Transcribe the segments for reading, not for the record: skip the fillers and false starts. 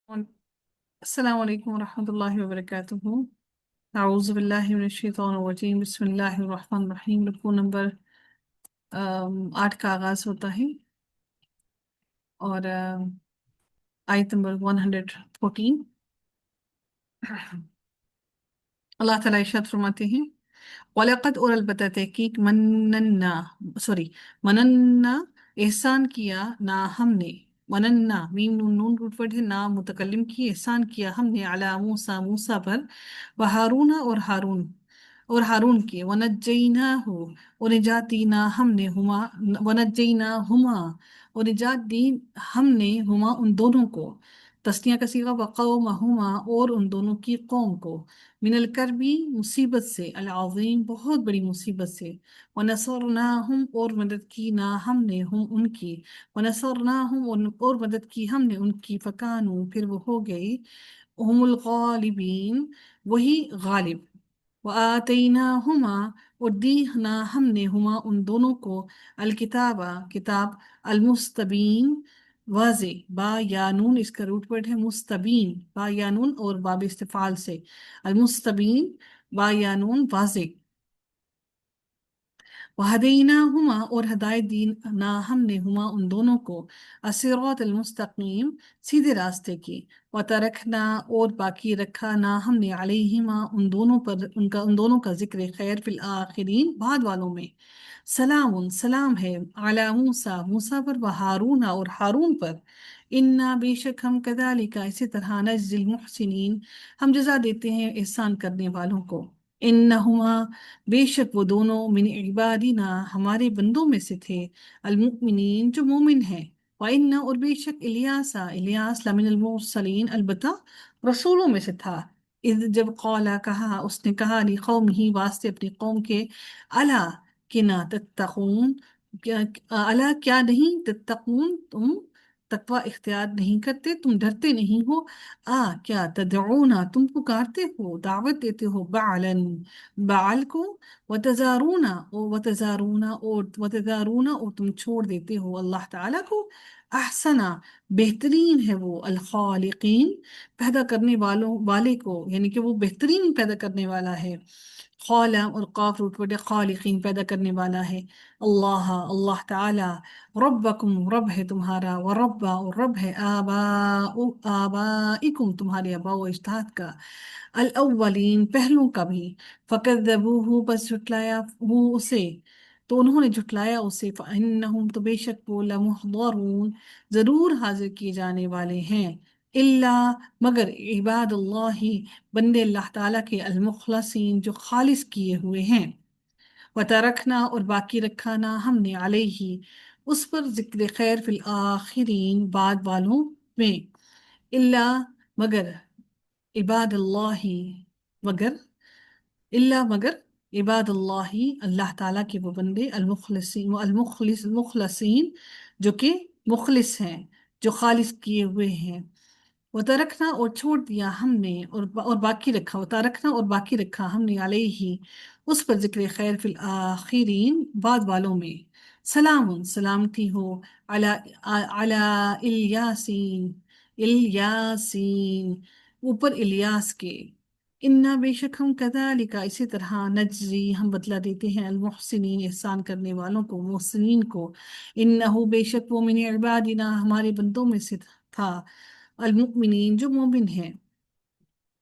السلام علیکم ورحمۃ اللہ وبرکاتہ۔ اعوذ باللہ من الشیطان الرجیم، بسم اللہ الرحمن الرحیم۔ رکوع نمبر 8 کا آغاز ہوتا ہے اور آیت نمبر 114۔ اللہ تعالیٰ ارشاد فرماتے ہیں، وَلَقَدْ اور البتہ تحقیق مننا احسان کیا نا ہم نے، مننا میم نون نون روٹ ورڈ ہے، نا متکلم کی، احسان کیا ہم نے علی موسیٰ موسیٰ پر، وہارون اور ہارون کی، ونجیناہ اور نجات دی نا ہم نے ہما، ونجیناہما اور نجات دی ہم نے ہما ان دونوں کو، تسنیہ کا صیغہ، وقومہما اور ان دونوں کی قوم کو، من الکربی مصیبت سے، العظیم بہت بڑی مصیبت سے، ونصرناہم اور مدد کی نا ہم نے ہم ان کی، ونصرناہم اور مدد کی ہم نے ان کی، فکانو پھر وہ ہو گئی، ہم الغالبین وہی غالب، وآتیناہما اور دی نا ہم نے ہما ان دونوں کو، الکتاب کتاب، المستبین واضح، با یا نون اس کا روٹ ورڈ ہے مستبین، با یا نون اور باب استفعال سے، المستبین با یا نون واضح، وہدیناہما اور ہدایت دی نا ہم نے ہما ان دونوں کو، الصراط المستقیم سیدھے راستے کی، وترکنا اور باقی رکھا نا ہم نے علیہما ان دونوں پر، ان دونوں کا ذکر خیر فی الآخرین بعد والوں میں، سلام سلام ہے، علی موسیٰ موسیٰ پر، وہارون اور ہارون پر، انا بے شک ہم کذالک اسی طرح نجزی المحسنین ہم جزا دیتے ہیں احسان کرنے والوں کو، انہما بے شک وہ دونوں، من عبادنا ہمارے بندوں میں سے تھے، المؤمنین جو مومن ہیں، وَإِنَّ اور بے شک الیاس لمن المرسلین البتہ رسولوں میں سے تھا، اذ جب قالا کہا اس نے کہا، لقومہ واسطے اپنی قوم کے، الا کہ نہ تتقون، الا کیا نہیں، تتقون تم تقوی اختیار نہیں کرتے، تم ڈرتے نہیں ہو، کیا تدعونا تم پکارتے ہو، دعوت دیتے ہو، بعل کو، وتزارونا اور تم چھوڑ دیتے ہو اللہ تعالیٰ کو، احسنا بہترین ہے وہ، الخالقین پیدا کرنے والے کو، یعنی کہ وہ بہترین پیدا کرنے والا ہے، خالا اور قاف روٹ ورڈ خالقین پیدا کرنے والا ہے، اللہ تعالی، ربکم رب ہے تمہارا، ورب اور رب ہے آبائکم تمہارے آباء و اجداد کا، الاولین پہلوں کا بھی، فکذبوہ بس جھٹلایا وہ اسے، تو انہوں نے جھٹلایا اسے، فإنہم تو بے شک وہ، لمحضرون ضرور حاضر کیے جانے والے ہیں، اللہ مگر عباد اللہ بندے اللہ تعالیٰ کے، المخلصین جو خالص کیے ہوئے ہیں، وترکنا اور باقی رکھا نا ہم نے علیہ اس پر، ذکر خیر فی الآخرین بعد والوں میں، اللہ مگر عباد اللہ مگر مگر عباد اللہ اللہ تعالیٰ کے وہ بندے، المخلصین جو کہ مخلص ہیں، جو خالص کیے ہوئے ہیں، وترکنا اور چھوڑ دیا ہم نے، اور باقی رکھا، وترکنا اور باقی رکھا ہم نے علیہ اس پر، ذکر خیر فی الآخرین بعد والوں میں، سلام سلامتی ہو، علی الیاسین اوپر الیاس کے، انا بے شک ہم کذالک اسی طرح، نجزی ہم بدلہ دیتے ہیں، المحسنین احسان کرنے والوں کو، محسنین کو، انہو بے شک وہ، من عبادنا ہمارے بندوں میں سے تھا، المؤمنین جو مومن ہیں،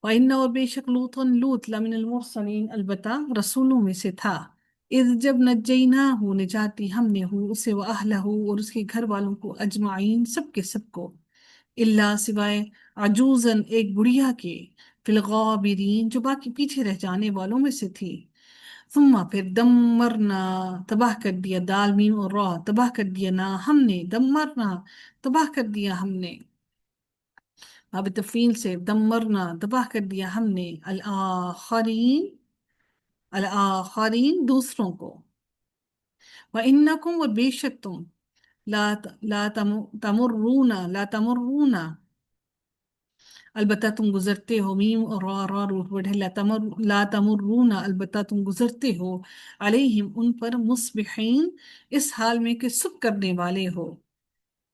وَإِنَّ اور بے شک لوط لمن المرسلین البتہ رسولوں میں سے تھا، اذ جب نجیناہ نجات دی ہم نے ہو اسے، وأہلہ اور اس کے گھر والوں کو، اجمعین سب کے سب کو، اللہ سوائے عجوزن ایک بڑھیا کے، فی الغابرین جو باقی پیچھے رہ جانے والوں میں سے تھی، ثم پھر دمرنا تباہ کر دیا، دال میم اور را تباہ کر دیا نا ہم نے، دمرنا تباہ کر دیا ہم نے، اب تفعیل سے، دمرنا تباہ کر دیا ہم نے، الآخرین دوسروں کو، وَإِنَّكُمْ اور بے شک تم، لا تمرون البتہ تم گزرتے ہو، میم اور را روٹ ورڈ ہے، لا تمرون البتہ تم گزرتے ہو، علیہم ان پر، مصبحین اس حال میں کہ صبح کرنے والے ہو،